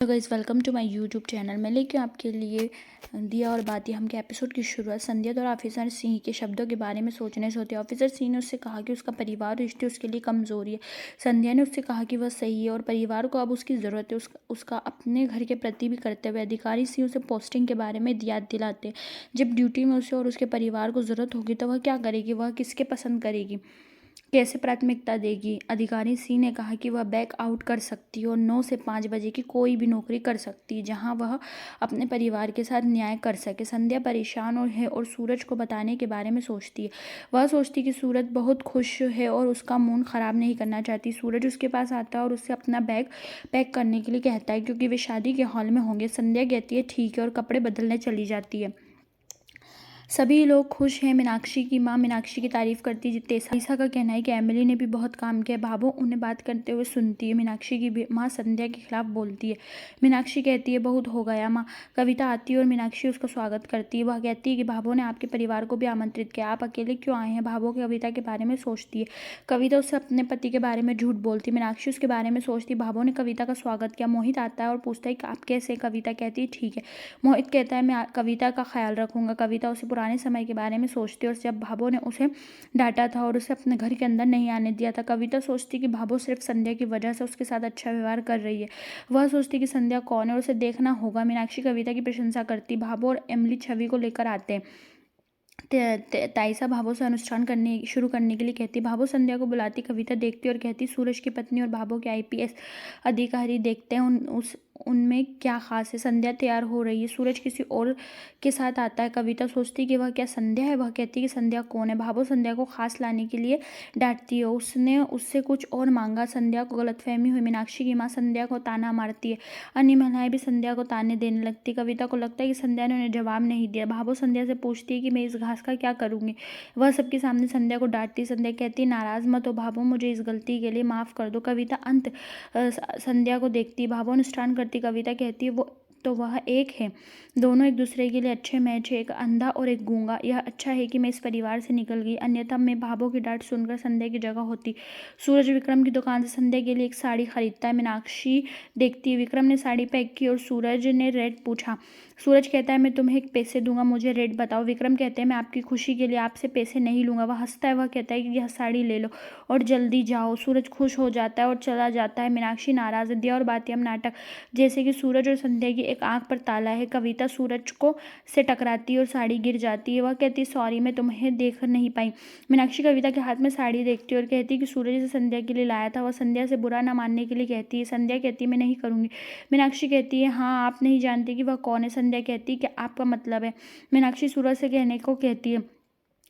तो guys welcome to my YouTube channel. मैं लेके आपके लिए दिया और बाती हम के एपिसोड की शुरुआत संध्या और ऑफिसर सिंह के शब्दों के बारे में सोचने से होती है। ऑफिसर सिंह ने उससे कहा कि उसका परिवार रिश्ते उसके लिए कमज़ोरी है। संध्या ने उससे कहा कि वह सही है और परिवार को अब उसकी ज़रूरत है। उसका अपने घर के प्रति भी करते हुए अधिकारी सिंह उसे पोस्टिंग के बारे में याद दिलाते। जब ड्यूटी में उसे और उसके परिवार को ज़रूरत होगी तो वह क्या करेगी, वह किसके पसंद करेगी, कैसे प्राथमिकता देगी। अधिकारी सिंह ने कहा कि वह बैक आउट कर सकती है और 9 से 5 बजे की कोई भी नौकरी कर सकती है जहां वह अपने परिवार के साथ न्याय कर सके। संध्या परेशान और सूरज को बताने के बारे में सोचती है। वह सोचती कि सूरज बहुत खुश है और उसका मूड ख़राब नहीं करना चाहती। सूरज उसके पास आता है और उससे अपना बैग पैक करने के लिए कहता है क्योंकि वे शादी के हॉल में होंगे। संध्या कहती है ठीक है और कपड़े बदलने चली जाती है। सभी लोग खुश हैं। मीनाक्षी की माँ मीनाक्षी की तारीफ करती है। तेसा का कहना है कि एमिली ने भी बहुत काम किया। भाभो उन्हें बात करते हुए सुनती है। मीनाक्षी की माँ संध्या के खिलाफ बोलती है। मीनाक्षी कहती है बहुत हो गया माँ। कविता आती है और मीनाक्षी उसका स्वागत करती है। वह कहती है कि भाभो ने आपके परिवार को भी आमंत्रित किया, आप अकेले क्यों आए हैं। भाभो कविता के बारे में सोचती है। कविता उससे अपने पति के बारे में झूठ बोलती है। मीनाक्षी उसके बारे में सोचती है। भाभो ने कविता का स्वागत किया। मोहित आता है और पूछता है कि आप कैसे। कविता कहती है ठीक है। मोहित कहता है मैं कविता का ख्याल रखूंगा। कविता उसे पुराने समय के बारे में सोचती है और जब भाभो ने उसे डांटा था और उसे अपने घर के अंदर नहीं आने दिया था। कविता सोचती कि भाभो सिर्फ संध्या की वजह से उसके साथ अच्छा व्यवहार कर रही है। वह सोचती कि संध्या कौन है और उसे देखना होगा। मीनाक्षी कविता की प्रशंसा करती। भाभो और एमिली छवि को लेकर आते हैं। ताइसा भाभो से अनुष्ठान शुरू करने के लिए कहती। भाभो संध्या को बुलाती। कविता देखती और कहती सूरज की पत्नी और भाभो के आईपीएस अधिकारी देखते हैं उनमें क्या खास है। संध्या तैयार हो रही है। सूरज किसी और के साथ आता है। कविता सोचती कि वह क्या संध्या है। वह कहती कि संध्या कौन है। भाभो संध्या को खास लाने के लिए डांटती है। उसने उससे कुछ और मांगा। संध्या को गलतफहमी हुई। मीनाक्षी की माँ संध्या को ताना मारती है। अन्य महिलाएं भी संध्या को ताने देने लगती। कविता को लगता है कि संध्या ने उन्हें जवाब नहीं दिया। भाभो संध्या से पूछती है कि मैं इस घास का क्या करूंगी। वह सबके सामने संध्या को डांटती। संध्या कहती नाराज मत हो भाभो, मुझे इस गलती के लिए माफ कर दो। कविता अंत संध्या को देखती। भाभो अनुष्ठान करती। कविता कहती है वह एक है, दोनों एक दूसरे के लिए अच्छे मैच है, एक अंधा और एक गूंगा। यह अच्छा है कि मैं इस परिवार से निकल गई, अन्यथा मैं भाभो की डांट सुनकर संध्या की जगह होती। सूरज विक्रम की दुकान से संध्या के लिए एक साड़ी खरीदता है। मीनाक्षी देखती है। विक्रम ने साड़ी पैक की और सूरज ने रेट पूछा। सूरज कहता है मैं तुम्हें पैसे दूंगा, मुझे रेट बताओ। विक्रम कहते हैं मैं आपकी खुशी के लिए आपसे पैसे नहीं लूंगा। वह हंसता है। वह कहता है कि यह साड़ी ले लो और जल्दी जाओ। सूरज खुश हो जाता है और चला जाता है। मीनाक्षी नाराज है। दिया और बातियम नाटक जैसे कि सूरज और संध्या की एक आंख पर ताला है। कविता सूरज को से टकराती है और साड़ी गिर जाती है। वह कहती सॉरी, मैं तुम्हें देख नहीं पाई। मीनाक्षी कविता के हाथ में साड़ी देखती है और कहती है कि सूरज इसे संध्या के लिए लाया था। वह संध्या से बुरा ना मानने के लिए कहती है। संध्या कहती है मैं नहीं करूंगी। मीनाक्षी कहती है हाँ, आप नहीं जानती कि वह कौन है। संध्या कहती है कि आपका मतलब है। मीनाक्षी सूरज से कहने को कहती है।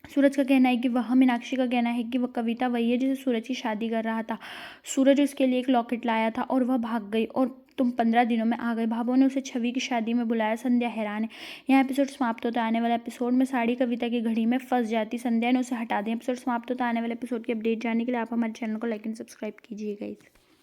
सूरज का कहना है कि वह मीनाक्षी का कहना है कि वह कविता वही है जिसे सूरज की शादी कर रहा था। सूरज उसके लिए एक लॉकेट लाया था और वह भाग गई और तुम 15 दिनों में आ गए। भाभो ने उसे छवि की शादी में बुलाया। संध्या हैरान है। यहाँ एपिसोड समाप्त होता है। आने वाले एपिसोड में साड़ी कविता की घड़ी में फंस जाती। संध्या ने उसे हटा दिया। एपिसोड समाप्त होता है। आने वाले एपिसोड की अपडेट जानने के लिए आप हमारे चैनल को लाइक एंड सब्सक्राइब कीजिएगा।